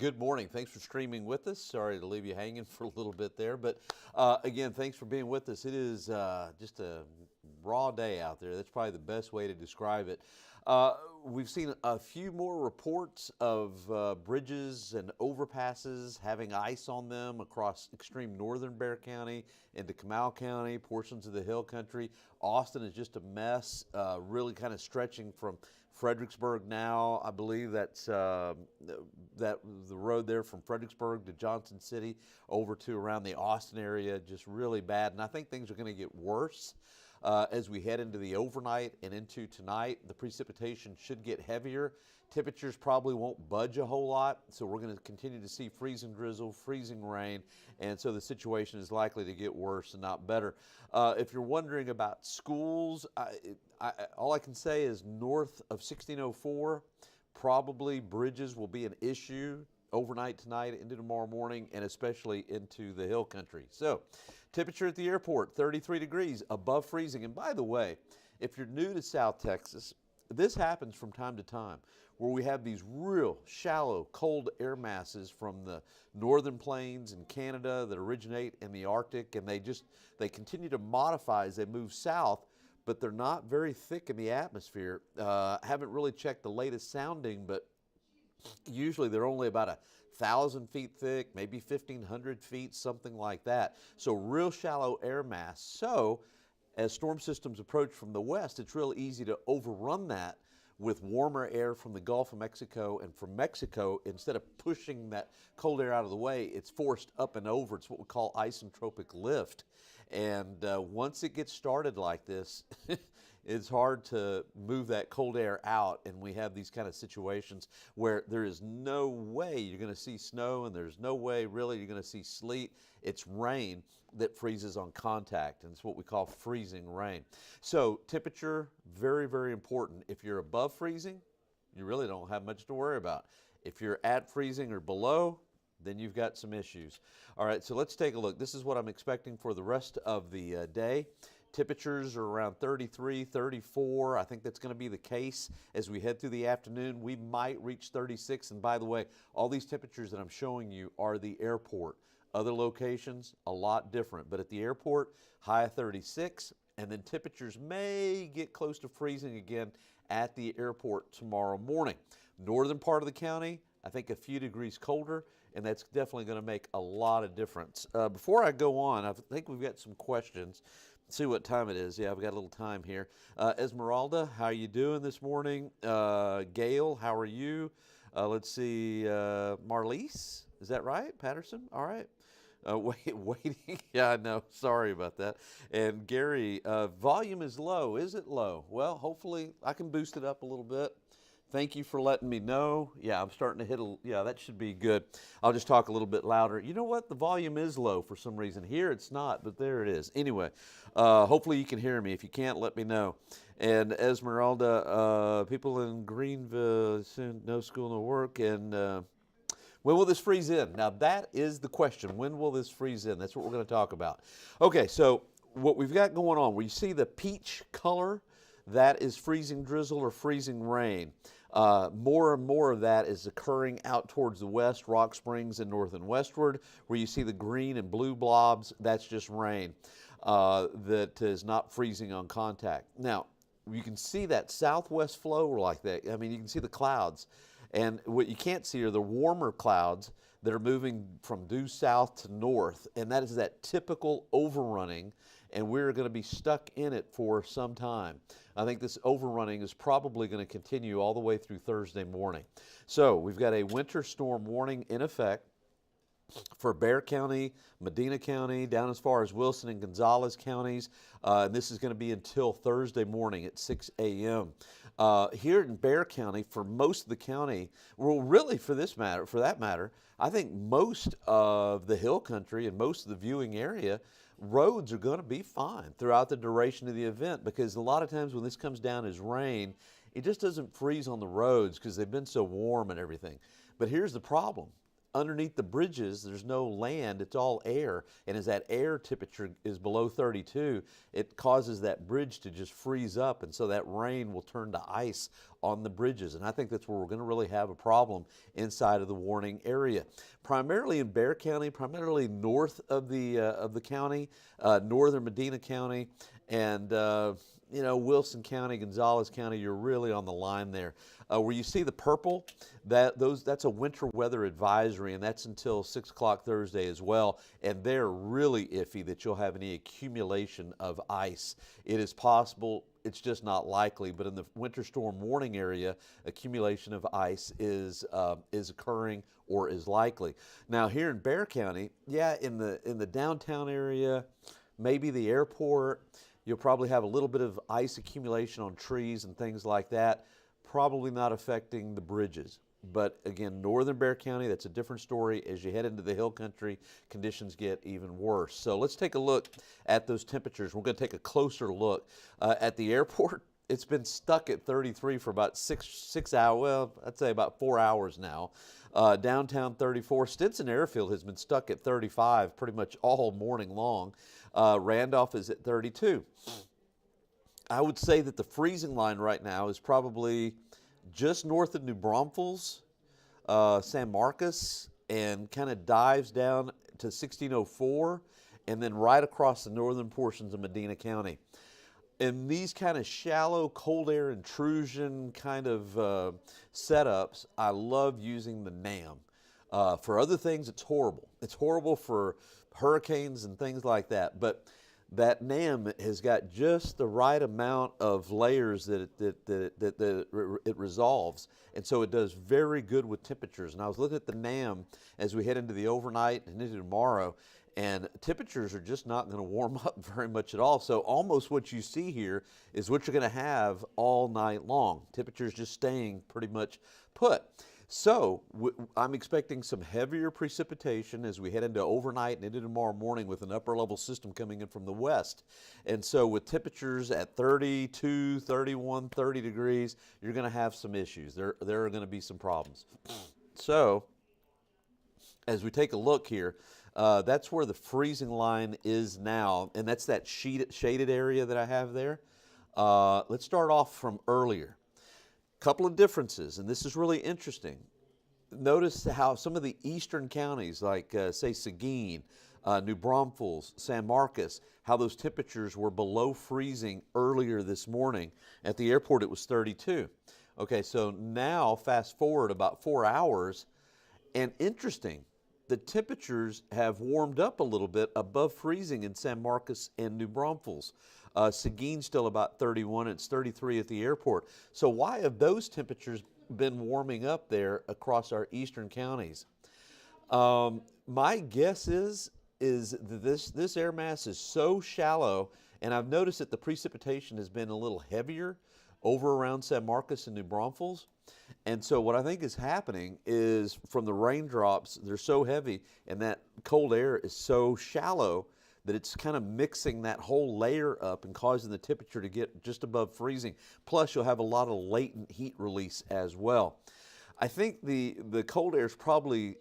good morning. Thanks for streaming with us. Sorry to leave you hanging for a little bit there, but again, thanks for being with us. It is just a raw day out there. That's probably the best way to describe it. We've seen a few more reports of bridges and overpasses having ice on them across extreme northern Bexar County into Comal County, portions of the Hill Country. Austin is just a mess, really kind of stretching from Fredericksburg now. I believe that's that the road there from Fredericksburg to Johnson City over to around the Austin area, just really bad. And I think things are going to get worse as we head into the overnight and into tonight. The precipitation should get heavier. Temperatures probably won't budge a whole lot, so we're going to continue to see freezing drizzle, freezing rain, and so the situation is likely to get worse and not better. If you're wondering about schools, all I can say is north of 1604, probably bridges will be an issue overnight tonight into tomorrow morning, and especially into the Hill Country. So temperature at the airport, 33 degrees, above freezing. And by the way, if you're new to South Texas, this happens from time to time where we have these real shallow cold air masses from the northern plains in Canada that originate in the Arctic, and they continue to modify as they move south, but they're not very thick in the atmosphere. Haven't really checked the latest sounding, but usually they're only about 1,000 feet thick, maybe 1,500 feet, something like that. So real shallow air mass. So as storm systems approach from the west, it's real easy to overrun that with warmer air from the Gulf of Mexico. And from Mexico, instead of pushing that cold air out of the way, it's forced up and over. It's what we call isentropic lift. And once it gets started like this, it's hard to move that cold air out, and we have these kind of situations where there is no way you're going to see snow, and there's no way really you're going to see sleet. It's rain that freezes on contact, and it's what we call freezing rain. So temperature, very, very important. If you're above freezing, you really don't have much to worry about. If you're at freezing or below, then you've got some issues. All right, so let's take a look. This is what I'm expecting for the rest of the day. Temperatures are around 33, 34. I think that's going to be the case as we head through the afternoon. We might reach 36. And by the way, all these temperatures that I'm showing you are the airport. Other locations, a lot different. But at the airport, high of 36. And then temperatures may get close to freezing again at the airport tomorrow morning. Northern part of the county, I think a few degrees colder, and that's definitely going to make a lot of difference. Before I go on, I think we've got some questions. See what time it is. Yeah, I've got a little time here. Esmeralda, how are you doing this morning? Gail, how are you? Let's see, Marlise, is that right? Patterson, all right. Waiting, yeah, I know, sorry about that. And Gary, volume is low. Is it low? Well, hopefully I can boost it up a little bit. Thank you for letting me know. Yeah, I'm starting to hit yeah, that should be good. I'll just talk a little bit louder. You know what? The volume is low for some reason. Here it's not, but there it is. Anyway, hopefully you can hear me. If you can't, let me know. And Esmeralda, people in Greenville, no school, no work. And when will this freeze in? Now, that is the question. When will this freeze in? That's what we're going to talk about. Okay, so what we've got going on, where you see the peach color, that is freezing drizzle or freezing rain. More and more of that is occurring out towards the west, Rock Springs and north and westward, where you see the green and blue blobs. That's just rain that is not freezing on contact. Now, you can see that southwest flow like that. I mean, you can see the clouds. And what you can't see are the warmer clouds that are moving from due south to north, and that is that typical overrunning, and we're going to be stuck in it for some time. I think this overrunning is probably going to continue all the way through Thursday morning. So we've got a winter storm warning in effect for Bexar County, Medina County, down as far as Wilson and Gonzales counties. And this is going to be until Thursday morning at 6 a.m. Here in Bexar County, for most of the county, well, really for that matter, I think most of the Hill Country and most of the viewing area, roads are going to be fine throughout the duration of the event, because a lot of times when this comes down as rain, it just doesn't freeze on the roads because they've been so warm and everything. But here's the problem. Underneath the bridges, there's no land, it's all air. And as that air temperature is below 32, it causes that bridge to just freeze up. And so that rain will turn to ice on the bridges. And I think that's where we're going to really have a problem inside of the warning area. Primarily in Bexar County, primarily north of the county, northern Medina County, and Wilson County, Gonzales County, you're really on the line there. Where you see the purple, that's a winter weather advisory, and that's until 6 o'clock Thursday as well. And they're really iffy that you'll have any accumulation of ice. It is possible, it's just not likely, but in the winter storm warning area, accumulation of ice is occurring or is likely. Now here in Bexar County, in the downtown area, maybe the airport, you'll probably have a little bit of ice accumulation on trees and things like that, probably not affecting the bridges. But again, northern Bexar County, that's a different story. As you head into the hill country, conditions get even worse. So let's take a look at those temperatures. We're going to take a closer look. At the airport, it's been stuck at 33 for about six hours, well, I'd say about 4 hours now. Downtown 34. Stinson Airfield has been stuck at 35 pretty much all morning long. Randolph is at 32. I would say that the freezing line right now is probably just north of New Braunfels, San Marcos, and kind of dives down to 1604, and then right across the northern portions of Medina County. In these kind of shallow cold air intrusion kind of setups, I love using the NAM. For other things, it's horrible. It's horrible for hurricanes and things like that, but that NAM has got just the right amount of layers that it resolves, and so it does very good with temperatures. And I was looking at the NAM as we head into the overnight and into tomorrow, and temperatures are just not going to warm up very much at all. So almost what you see here is what you're going to have all night long. Temperatures just staying pretty much put. So I'm expecting some heavier precipitation as we head into overnight and into tomorrow morning with an upper level system coming in from the west. And so with temperatures at 32, 31, 30 degrees, you're going to have some issues. There are going to be some problems. So as we take a look here, that's where the freezing line is now, and that's that shaded area that I have there. Let's start off from earlier. Couple of differences, and this is really interesting. Notice how some of the eastern counties, like say Seguin, New Braunfels, San Marcos, how those temperatures were below freezing earlier this morning. At the airport, it was 32. Okay, so now fast forward about 4 hours, and interesting, the temperatures have warmed up a little bit above freezing in San Marcos and New Braunfels. Seguin still about 31, it's 33 at the airport. So why have those temperatures been warming up there across our eastern counties? My guess is that this air mass is so shallow, and I've noticed that the precipitation has been a little heavier over around San Marcos and New Braunfels. And so what I think is happening is from the raindrops, they're so heavy, and that cold air is so shallow that it's kind of mixing that whole layer up and causing the temperature to get just above freezing. Plus, you'll have a lot of latent heat release as well. I think the cold air is probably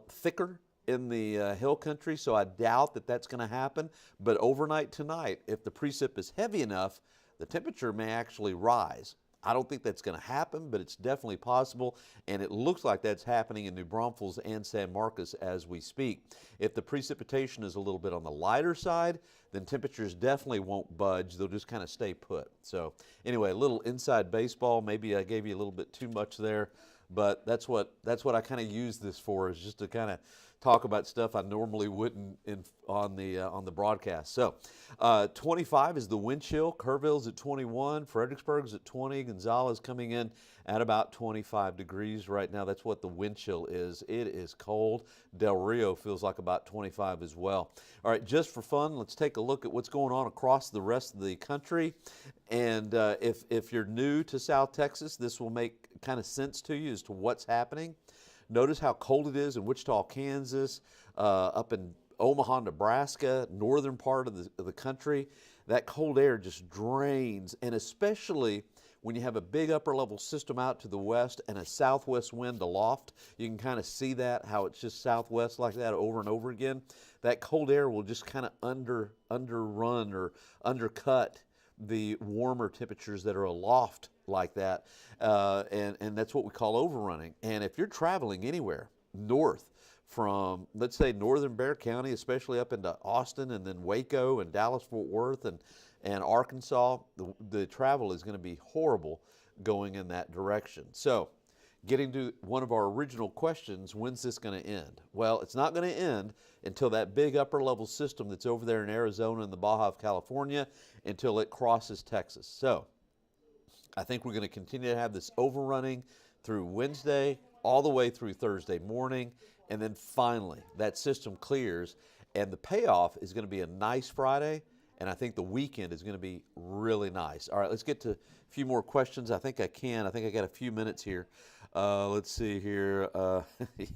thicker in the hill country, so I doubt that that's going to happen. But overnight tonight, if the precip is heavy enough, the temperature may actually rise. I don't think that's going to happen, but it's definitely possible, and it looks like that's happening in New Braunfels and San Marcos as we speak. If the precipitation is a little bit on the lighter side, then temperatures definitely won't budge. They'll just kind of stay put. So anyway, a little inside baseball. Maybe I gave you a little bit too much there, but that's what I kind of use this for, is just to kind of talk about stuff I normally wouldn't on the broadcast. So 25 is the wind chill. Kerrville's at 21. Fredericksburg's at 20. Gonzales coming in at about 25 degrees right now. That's what the wind chill is. It is cold. Del Rio feels like about 25 as well. All right, just for fun, let's take a look at what's going on across the rest of the country. And if you're new to South Texas, this will make kind of sense to you as to what's happening. Notice how cold it is in Wichita, Kansas, up in Omaha, Nebraska, northern part of the country. That cold air just drains, and especially when you have a big upper level system out to the west and a southwest wind aloft, you can kind of see that, how it's just southwest like that over and over again. That cold air will just kind of underrun or undercut the warmer temperatures that are aloft like that, and that's what we call overrunning. And if you're traveling anywhere north from, let's say, northern Bexar County, especially up into Austin and then Waco and Dallas-Fort Worth and Arkansas, the travel is going to be horrible going in that direction. So getting to one of our original questions, when's this going to end? Well, it's not going to end until that big upper level system that's over there in Arizona and the Baja of California, until it crosses Texas. So I think we're going to continue to have this overrunning through Wednesday all the way through Thursday morning, and then finally that system clears, and the payoff is going to be a nice Friday, and I think the weekend is going to be really nice. All right, let's get to a few more questions. I think I got a few minutes here. Let's see here.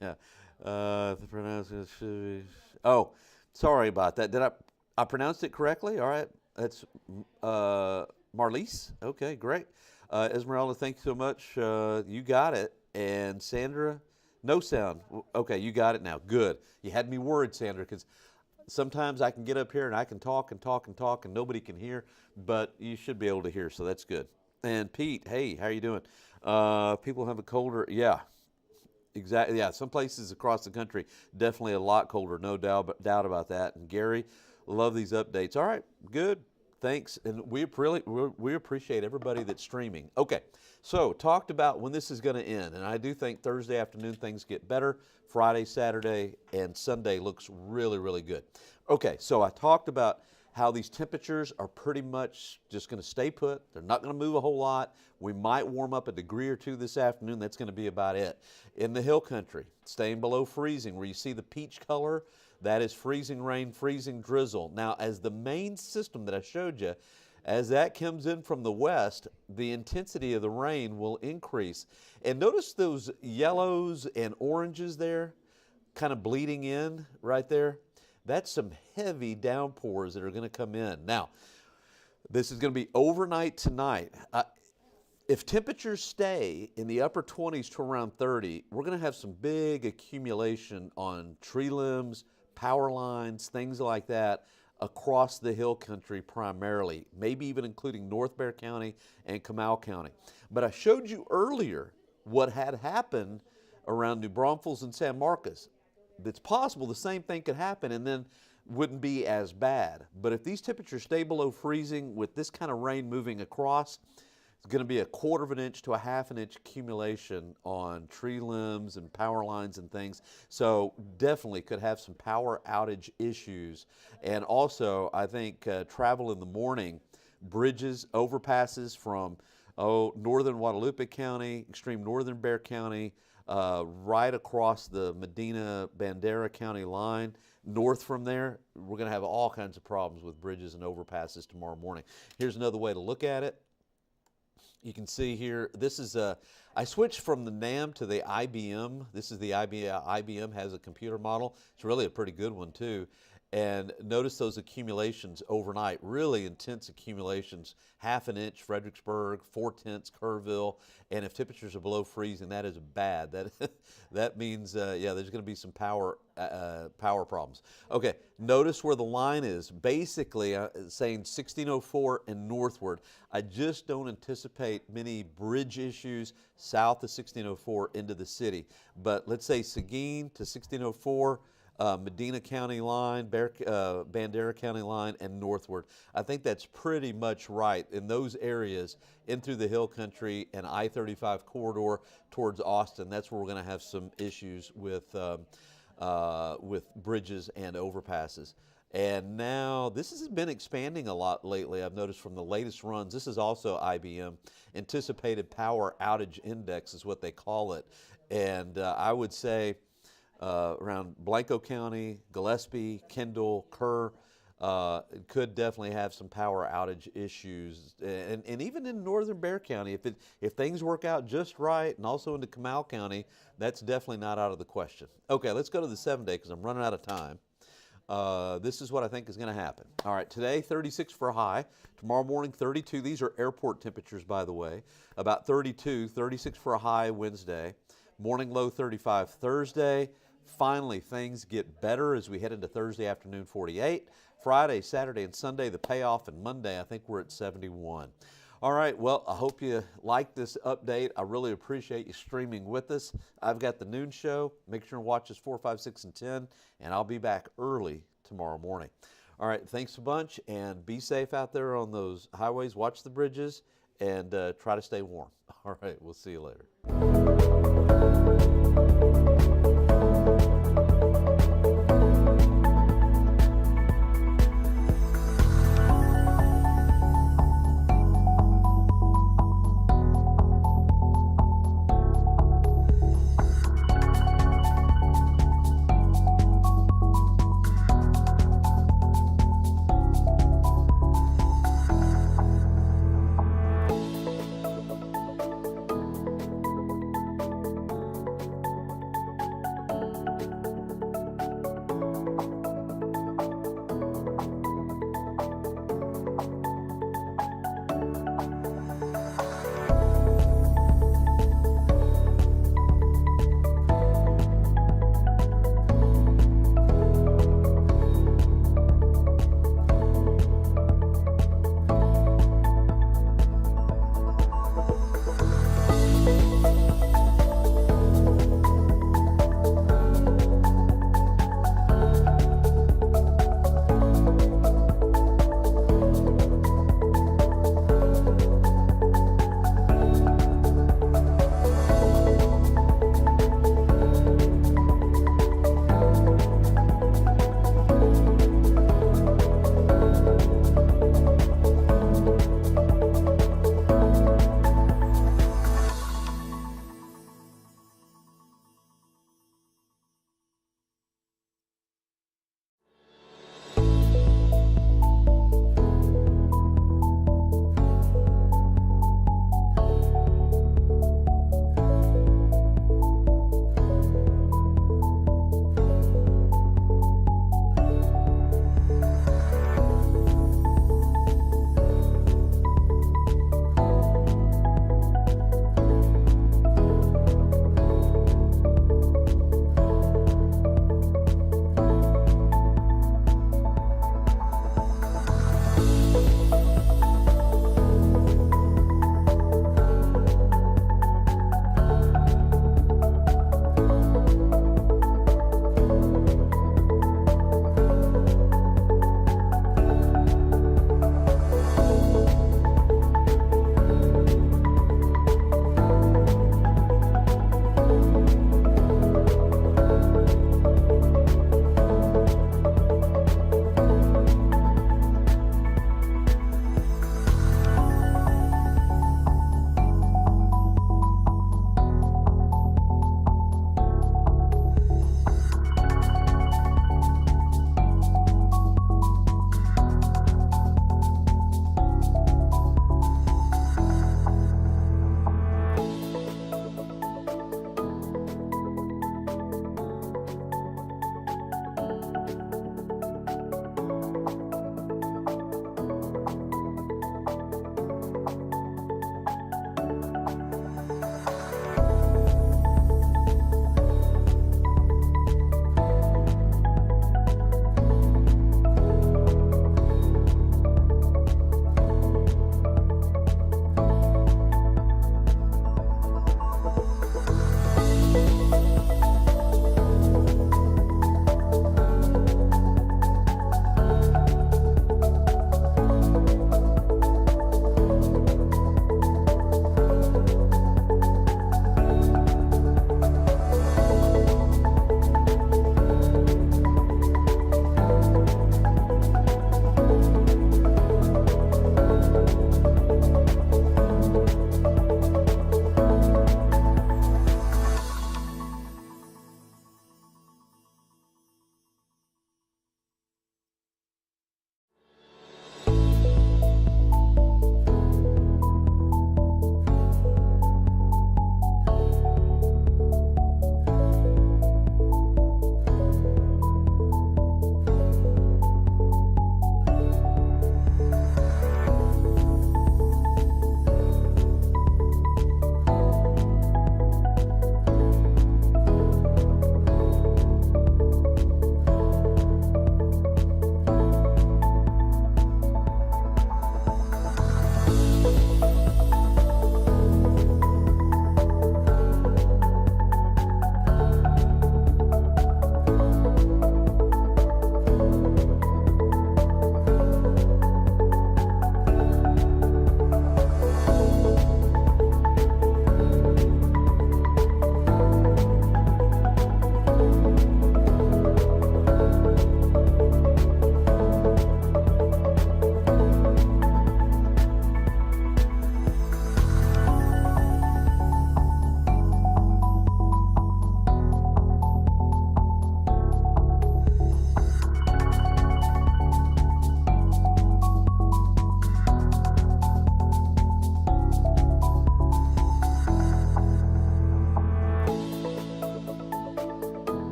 Yeah. Oh, sorry about that. Did I pronounced it correctly? All right. That's Marlise. Okay, great. Esmeralda, thank you so much. You got it. And Sandra, no sound. Okay, you got it now. Good. You had me worried, Sandra, because sometimes I can get up here and I can talk and talk and talk and nobody can hear, but you should be able to hear, so that's good. And Pete, hey, how you doing? People have a colder, yeah, exactly, yeah. Some places across the country definitely a lot colder, no doubt about that. And Gary, love these updates. All right, good, thanks, and we appreciate everybody that's streaming. Okay, so talked about when this is going to end, and I do think Thursday afternoon things get better. Friday, Saturday, and Sunday looks really, really good. Okay, so I talked about how these temperatures are pretty much just going to stay put. They're not going to move a whole lot. We might warm up a degree or two this afternoon. That's going to be about it. In the hill country, staying below freezing, where you see the peach color, that is freezing rain, freezing drizzle. Now, as the main system that I showed you, as that comes in from the west, the intensity of the rain will increase. And notice those yellows and oranges there, kind of bleeding in right there. That's some heavy downpours that are going to come in. Now, this is going to be overnight tonight. If temperatures stay in the upper 20s to around 30, we're going to have some big accumulation on tree limbs, power lines, things like that across the hill country primarily, maybe even including North Bexar County and Comal County. But I showed you earlier what had happened around New Braunfels and San Marcos. It's possible the same thing could happen and then wouldn't be as bad. But if these temperatures stay below freezing with this kind of rain moving across, it's going to be a 1/4 of an inch to a 1/2 inch accumulation on tree limbs and power lines and things. So definitely could have some power outage issues. And also, I think travel in the morning, bridges, overpasses from northern Guadalupe County, extreme northern Bexar County, right across the Medina-Bandera County line. North from there, we're going to have all kinds of problems with bridges and overpasses tomorrow morning. Here's another way to look at it. You can see here, this is I switched from the NAM to the IBM. This is the IBM. IBM has a computer model. It's really a pretty good one too. And notice those accumulations overnight, really intense accumulations, 1/2 inch Fredericksburg, 4/10 Kerrville, and if temperatures are below freezing, that is bad. That means, yeah, there's going to be some power problems. Okay, notice where the line is, basically saying 1604 and northward. I just don't anticipate many bridge issues south of 1604 into the city, but let's say Seguin to 1604, Medina County line, Bandera County line, and northward. I think that's pretty much right in those areas in through the hill country and I-35 corridor towards Austin. That's where we're going to have some issues with bridges and overpasses. And now this has been expanding a lot lately. I've noticed from the latest runs. This is also IBM, Anticipated Power Outage Index is what they call it. And I would say around Blanco County, Gillespie, Kendall, Kerr, could definitely have some power outage issues. And even in northern Bexar County, if things work out just right, and also into Comal County, that's definitely not out of the question. Okay, let's go to the 7-day because I'm running out of time. This is what I think is going to happen. All right, today 36 for a high. Tomorrow morning 32. These are airport temperatures, by the way. About 32, 36 for a high Wednesday. Morning low 35 Thursday. Finally, things get better as we head into Thursday afternoon, 48. Friday, Saturday, and Sunday, the payoff, and Monday, I think we're at 71. All right, well, I hope you like this update. I really appreciate you streaming with us. I've got the noon show. Make sure and watch us 4, 5, 6, and 10, and I'll be back early tomorrow morning. All right, thanks a bunch, and be safe out there on those highways. Watch the bridges, and try to stay warm. All right, we'll see you later.